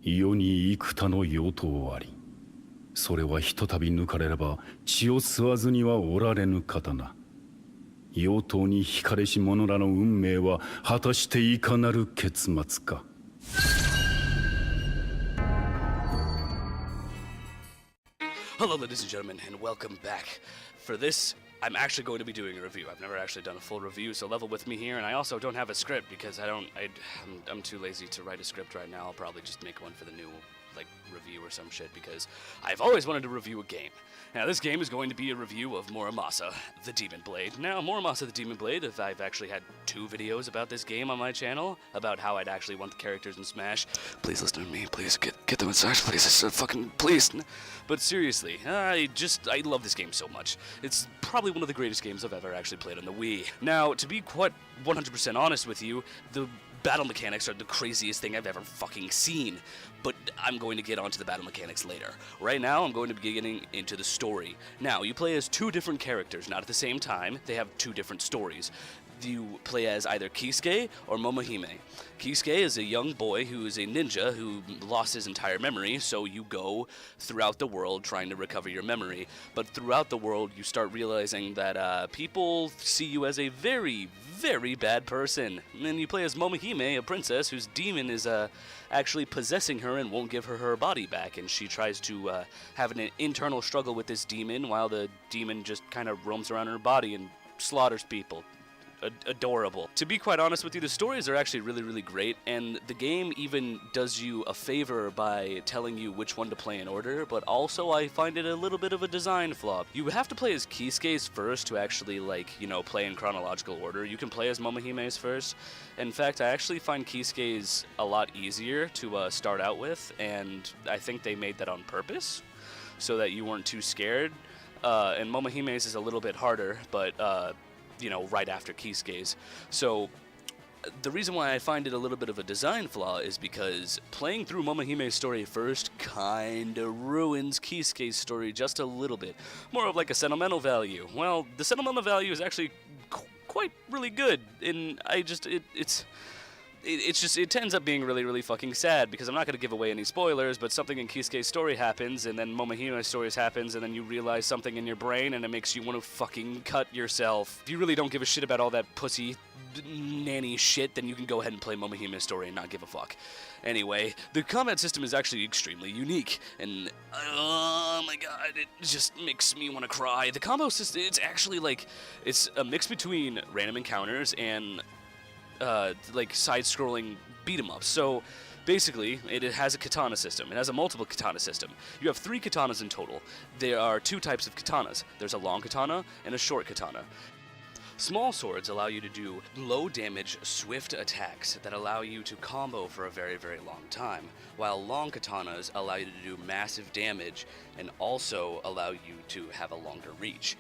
世に幾多の妖刀あり。それはひとたび抜かれれば血を吸わずにはおられぬ刀。妖刀に惹かれし者らの運命は果たしていかなる結末か。Hello, ladies and gentlemen, and welcome back. For this, I'm actually going to be doing a review. I've never actually done a full review, so level with me here. And I also don't have a script because I'm too lazy to write a script right now. I'll probably just make one for the new review or some shit because I've always wanted to review a game. Now, this game is going to be a review of Muramasa, the Demon Blade. Now, Muramasa, the Demon Blade, I've actually had 2 videos about this game on my channel, about how I'd actually want the characters in Smash. Please listen to me, please, get them in Smash, please, please. But seriously, I love this game so much. It's probably one of the greatest games I've ever actually played on the Wii. Now, to be quite 100% honest with you, the battle mechanics are the craziest thing I've ever fucking seen, but I'm going to get onto the battle mechanics later. Right now, I'm going to be getting into the story. Now, you play as 2 different characters, not at the same time. They have 2 different stories. You play as either Kisuke or Momohime. Kisuke is a young boy who is a ninja who lost his entire memory, so you go throughout the world trying to recover your memory. But throughout the world, you start realizing that people see you as a very, very bad person. And then you play as Momohime, a princess whose demon is actually possessing her and won't give her her body back. And she tries to have an internal struggle with this demon while the demon just kind of roams around her body and slaughters people. Adorable. To be quite honest with you, the stories are actually really, really great, and the game even does you a favor by telling you which one to play in order, but also I find it a little bit of a design flaw. You have to play as Kisuke's first to actually, play in chronological order. You can play as Momohime's first. In fact, I actually find Kisuke's a lot easier to start out with, and I think they made that on purpose, so that you weren't too scared. And Momohime's is a little bit harder, but right after Kisuke's. So the reason why I find it a little bit of a design flaw is because playing through Momohime's story first kinda ruins Kisuke's story just a little bit. More of like a sentimental value. Well, the sentimental value is actually quite really good, and it ends up being really, really fucking sad, because I'm not going to give away any spoilers, but something in Kisuke's story happens, and then Momohime's story happens, and then you realize something in your brain, and it makes you want to fucking cut yourself. If you really don't give a shit about all that pussy nanny shit, then you can go ahead and play Momohime's story and not give a fuck. Anyway, the combat system is actually extremely unique, and oh my god, it just makes me want to cry. The combo system, it's actually it's a mix between random encounters and side-scrolling beat-em-ups. So basically, it has a katana system. It has a multiple katana system. You have 3 katanas in total. There are 2 types of katanas. There's a long katana and a short katana. Small swords allow you to do low-damage, swift attacks that allow you to combo for a very, very long time, while long katanas allow you to do massive damage and also allow you to have a longer reach.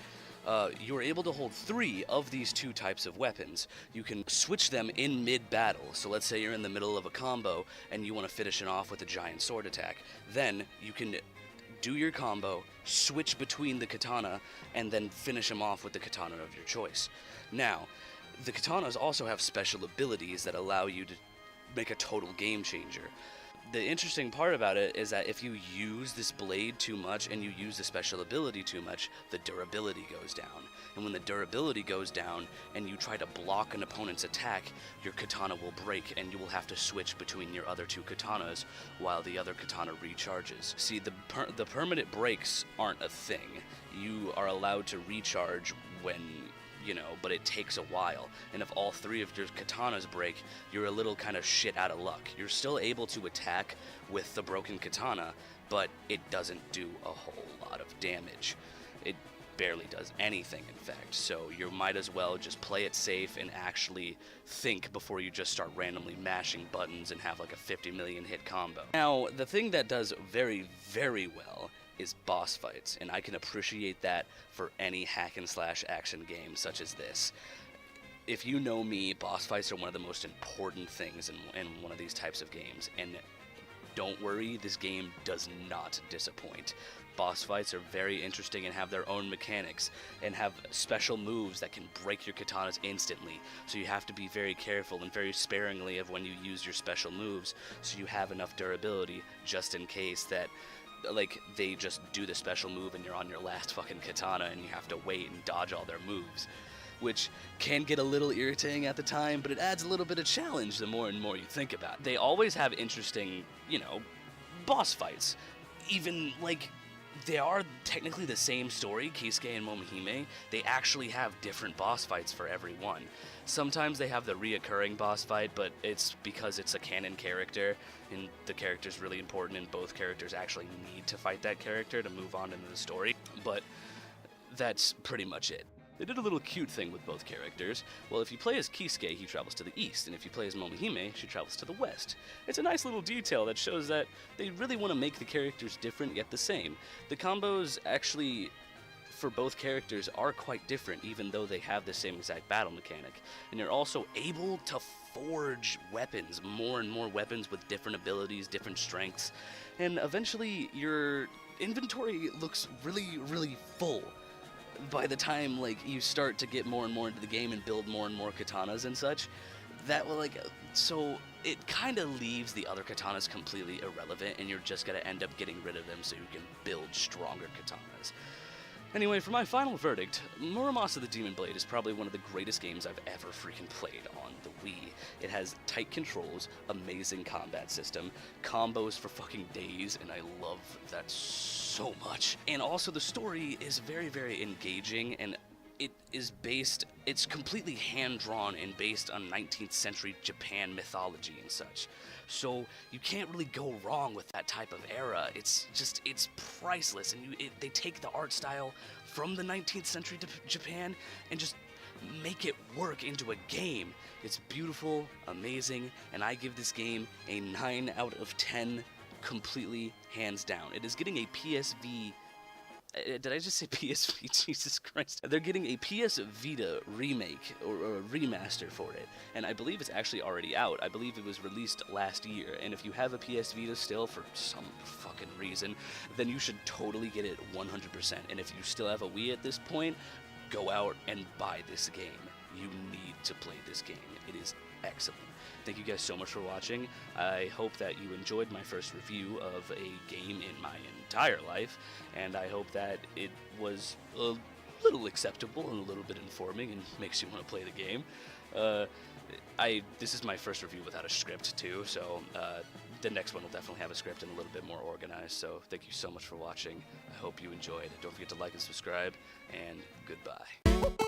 You're able to hold 3 of these 2 types of weapons. You can switch them in mid-battle. So let's say you're in the middle of a combo and you want to finish it off with a giant sword attack. Then you can do your combo, switch between the katana, and then finish them off with the katana of your choice. Now, the katanas also have special abilities that allow you to make a total game changer. The interesting part about it is that if you use this blade too much and you use the special ability too much, the durability goes down. And when the durability goes down and you try to block an opponent's attack, your katana will break and you will have to switch between your other 2 katanas while the other katana recharges. See, the permanent breaks aren't a thing. You are allowed to recharge when but it takes a while. And if all 3 of your katanas break, you're a little kind of shit out of luck. You're still able to attack with the broken katana, but it doesn't do a whole lot of damage. It barely does anything, in fact. So you might as well just play it safe and actually think before you just start randomly mashing buttons and have like a 50 million hit combo. Now, the thing that does very, very well is boss fights, and I can appreciate that for any hack and slash action game such as this. If you know me, boss fights are one of the most important things in one of these types of games, and don't worry, this game does not disappoint. boss fights are very interesting and have their own mechanics and have special moves that can break your katanas instantly. So you have to be very careful and very sparingly of when you use your special moves so you have enough durability just in case that like they just do the special move and you're on your last fucking katana and you have to wait and dodge all their moves, which can get a little irritating at the time, but it adds a little bit of challenge the more and more you think about it. They always have interesting, you know, boss fights. Even, like, they are technically the same story, Kisuke and Momohime. They actually have different boss fights for every one. Sometimes they have the reoccurring boss fight, but it's because it's a canon character, and the character's really important, and both characters actually need to fight that character to move on into the story. But that's pretty much it. They did a little cute thing with both characters. Well, if you play as Kisuke, he travels to the east, and if you play as Momohime, she travels to the west. It's a nice little detail that shows that they really want to make the characters different yet the same. The combos actually, for both characters, are quite different, even though they have the same exact battle mechanic. And you're also able to forge weapons, more and more weapons with different abilities, different strengths, and eventually your inventory looks really, really full by the time like you start to get more and more into the game and build more and more katanas and such. That will so it kind of leaves the other katanas completely irrelevant, and you're just gonna end up getting rid of them so you can build stronger katanas. Anyway, for my final verdict, Muramasa the Demon Blade is probably one of the greatest games I've ever freaking played on the Wii. It has tight controls, amazing combat system, combos for fucking days, and I love that so much. And also the story is very, very engaging, and it's completely hand-drawn and based on 19th century Japan mythology and such. So you can't really go wrong with that type of era. It's priceless, and they take the art style from the 19th century Japan and just make it work into a game. It's beautiful, amazing, and I give this game a 9 out of 10 completely hands down. It is getting a PSV. Did I just say PSV? Jesus Christ. They're getting a PS Vita remake or a remaster for it, and I believe it's actually already out. I believe it was released last year, and if you have a PS Vita still for some fucking reason, then you should totally get it 100%. And if you still have a Wii at this point, go out and buy this game. You need to play this game. It is excellent. Thank you guys so much for watching. I hope that you enjoyed my first review of a game in my entire life, and I hope that it was a little acceptable and a little bit informing and makes you want to play the game. This is my first review without a script too, so the next one will definitely have a script and a little bit more organized. So thank you so much for watching. I hope you enjoyed. Don't forget to like and subscribe, and goodbye.